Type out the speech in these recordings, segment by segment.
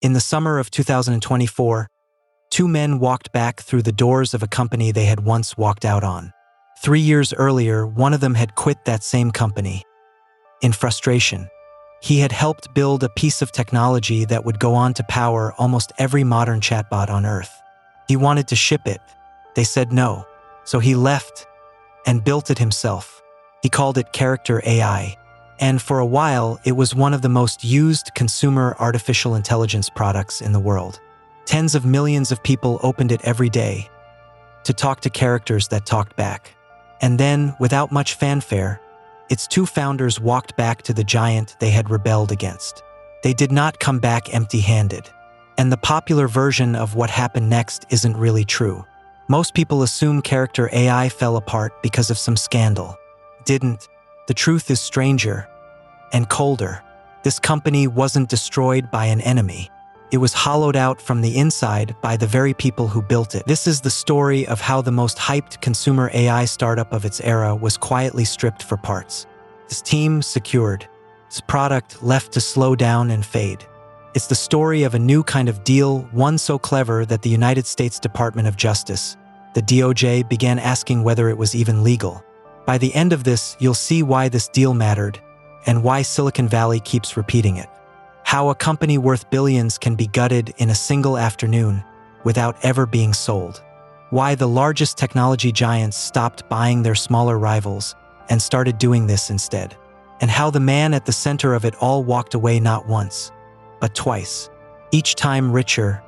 In the summer of 2024, two men walked back through the doors of a company they had once walked out on. 3 years earlier, one of them had quit that same company. In frustration, he had helped build a piece of technology that would go on to power almost every modern chatbot on Earth. He wanted to ship it. They said no, so he left and built it himself. He called it Character.AI, and for a while, it was one of the most used consumer artificial intelligence products in the world. Tens of millions of people opened it every day to talk to characters that talked back. And then, without much fanfare, its two founders walked back to the giant they had rebelled against. They did not come back empty-handed. And the popular version of what happened next isn't really true. Most people assume Character.AI fell apart because of some scandal. Didn't. The truth is stranger and colder. This company wasn't destroyed by an enemy. It was hollowed out from the inside by the very people who built it. This is the story of how the most hyped consumer AI startup of its era was quietly stripped for parts. Its team secured. Its product left to slow down and fade. It's the story of a new kind of deal, one so clever that the United States Department of Justice, the DOJ, began asking whether it was even legal. By the end of this, you'll see why this deal mattered and why Silicon Valley keeps repeating it. How a company worth billions can be gutted in a single afternoon without ever being sold. Why the largest technology giants stopped buying their smaller rivals and started doing this instead. And how the man at the center of it all walked away not once, but twice. Each time richer,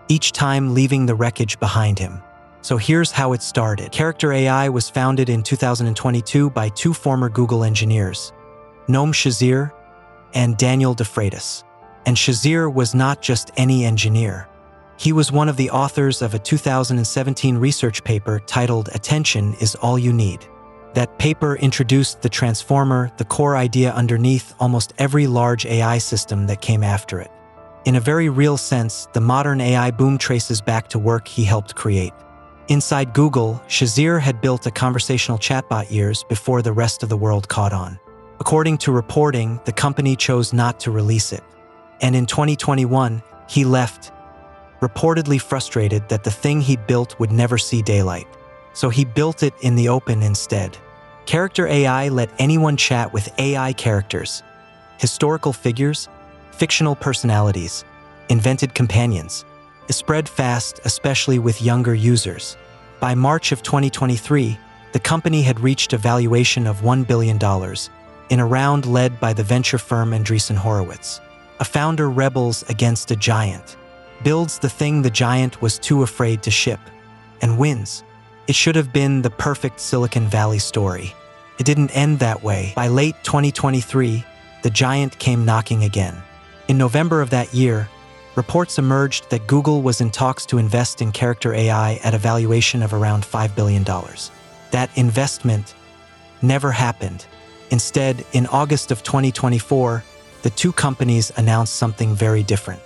each time leaving the wreckage behind him. So here's how it started. Character.AI was founded in 2022 by two former Google engineers, Noam Shazeer and Daniel DeFreitas. And Shazeer was not just any engineer. He was one of the authors of a 2017 research paper titled "Attention is All You Need." That paper introduced the transformer, the core idea underneath almost every large AI system that came after it. In a very real sense, the modern AI boom traces back to work he helped create. Inside Google, Shazeer had built a conversational chatbot years before the rest of the world caught on. According to reporting, the company chose not to release it. And in 2021, he left, reportedly frustrated that the thing he built would never see daylight. So he built it in the open instead. Character.AI let anyone chat with AI characters, historical figures, fictional personalities, invented companions. It spread fast, especially with younger users. By March of 2023, the company had reached a valuation of $1 billion in a round led by the venture firm Andreessen Horowitz. A founder rebels against a giant, builds the thing the giant was too afraid to ship, and wins. It should have been the perfect Silicon Valley story. It didn't end that way. By late 2023, the giant came knocking again. In November of that year, reports emerged that Google was in talks to invest in Character.AI at a valuation of around $5 billion. That investment never happened. Instead, in August of 2024, the two companies announced something very different.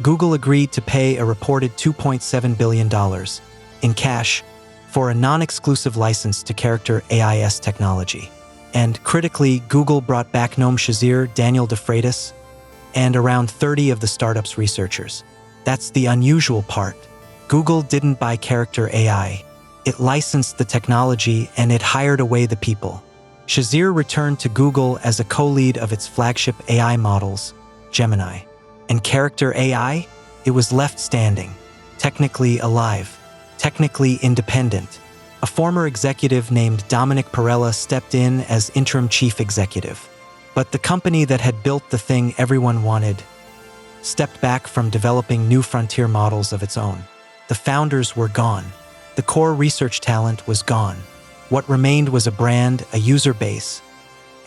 Google agreed to pay a reported $2.7 billion in cash for a non-exclusive license to Character.AI's technology. And critically, Google brought back Noam Shazeer, Daniel DeFreitas, and around 30 of the startup's researchers. That's the unusual part. Google didn't buy Character.AI. It licensed the technology and it hired away the people. Shazeer returned to Google as a co-lead of its flagship AI models, Gemini. And Character.AI? It was left standing, technically alive, technically independent. A former executive named Dominic Perella stepped in as interim chief executive. But the company that had built the thing everyone wanted stepped back from developing new frontier models of its own. The founders were gone. The core research talent was gone. What remained was a brand, a user base,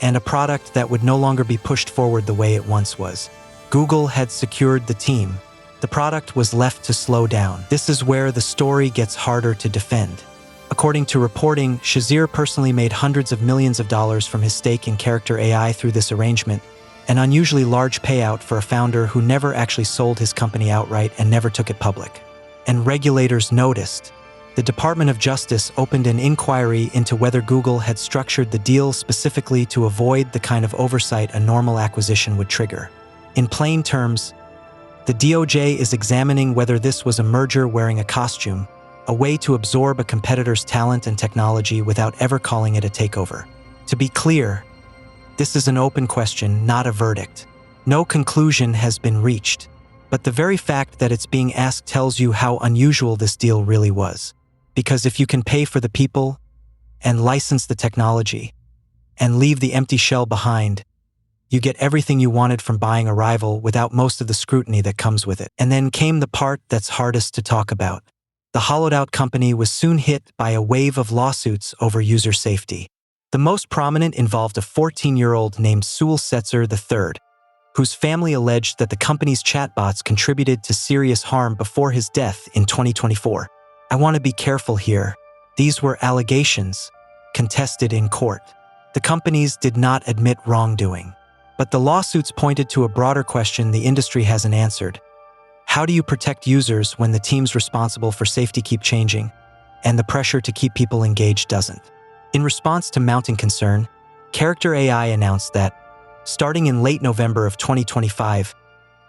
and a product that would no longer be pushed forward the way it once was. Google had secured the team. The product was left to slow down. This is where the story gets harder to defend. According to reporting, Shazeer personally made hundreds of millions of dollars from his stake in Character.AI through this arrangement, an unusually large payout for a founder who never actually sold his company outright and never took it public. And regulators noticed. The Department of Justice opened an inquiry into whether Google had structured the deal specifically to avoid the kind of oversight a normal acquisition would trigger. In plain terms, The DOJ is examining whether this was a merger wearing a costume, a way to absorb a competitor's talent and technology without ever calling it a takeover. To be clear, this is an open question, not a verdict. No conclusion has been reached, but the very fact that it's being asked tells you how unusual this deal really was. Because if you can pay for the people and license the technology and leave the empty shell behind, you get everything you wanted from buying a rival without most of the scrutiny that comes with it. And then came the part that's hardest to talk about. The hollowed-out company was soon hit by a wave of lawsuits over user safety. The most prominent involved a 14-year-old named Shazeer III, whose family alleged that the company's chatbots contributed to serious harm before his death in 2024. I want to be careful here. These were allegations, contested in court. The companies did not admit wrongdoing. But the lawsuits pointed to a broader question the industry hasn't answered. How do you protect users when the teams responsible for safety keep changing, and the pressure to keep people engaged doesn't? In response to mounting concern, Character.AI announced that, starting in late November of 2025,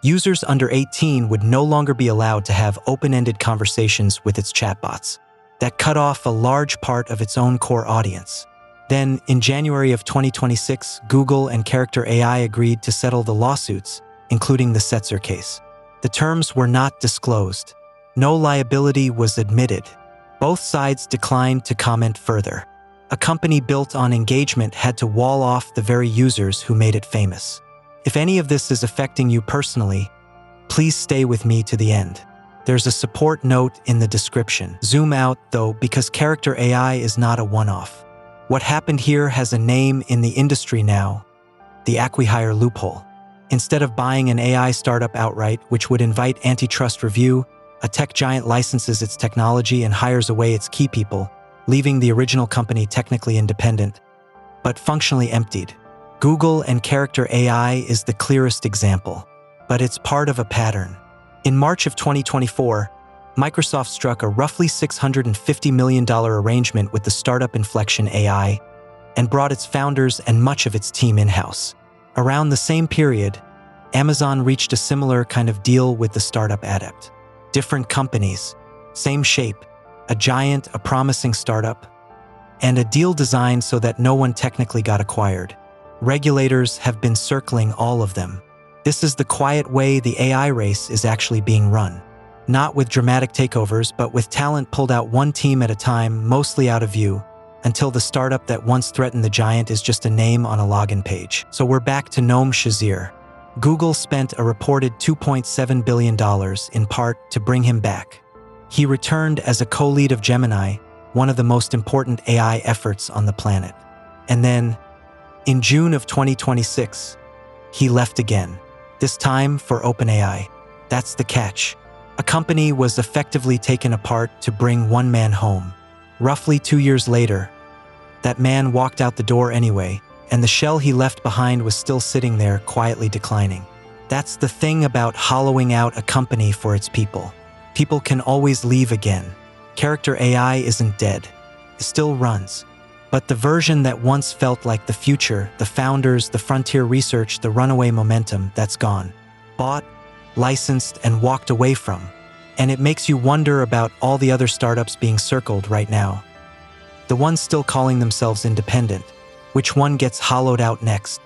users under 18 would no longer be allowed to have open-ended conversations with its chatbots. That cut off a large part of its own core audience. Then, in January of 2026, Google and Character.AI agreed to settle the lawsuits, including the Shazeer case. The terms were not disclosed. No liability was admitted. Both sides declined to comment further. A company built on engagement had to wall off the very users who made it famous. If any of this is affecting you personally, please stay with me to the end. There's a support note in the description. Zoom out, though, because Character.AI is not a one-off. What happened here has a name in the industry now: the acqui-hire loophole. Instead of buying an AI startup outright, which would invite antitrust review, a tech giant licenses its technology and hires away its key people, leaving the original company technically independent, but functionally emptied. Google and Character.AI is the clearest example, but it's part of a pattern. In March of 2024, Microsoft struck a roughly $650 million arrangement with the startup Inflection AI and brought its founders and much of its team in-house. Around the same period, Amazon reached a similar kind of deal with the startup Adept. Different companies, same shape, a giant, a promising startup, and a deal designed so that no one technically got acquired. Regulators have been circling all of them. This is the quiet way the AI race is actually being run. Not with dramatic takeovers, but with talent pulled out one team at a time, mostly out of view, until the startup that once threatened the giant is just a name on a login page. So we're back to Gnome Shazeer. Google spent a reported $2.7 billion in part to bring him back. He returned as a co-lead of Gemini, one of the most important AI efforts on the planet. And then, in June of 2026, he left again, this time for OpenAI. That's the catch. A company was effectively taken apart to bring one man home. Roughly 2 years later, that man walked out the door anyway, and the shell he left behind was still sitting there, quietly declining. That's the thing about hollowing out a company for its people. People can always leave again. Character.AI isn't dead. It still runs. But the version that once felt like the future, the founders, the frontier research, the runaway momentum, that's gone. Bought, licensed, and walked away from. And it makes you wonder about all the other startups being circled right now. The ones still calling themselves independent. Which one gets hollowed out next?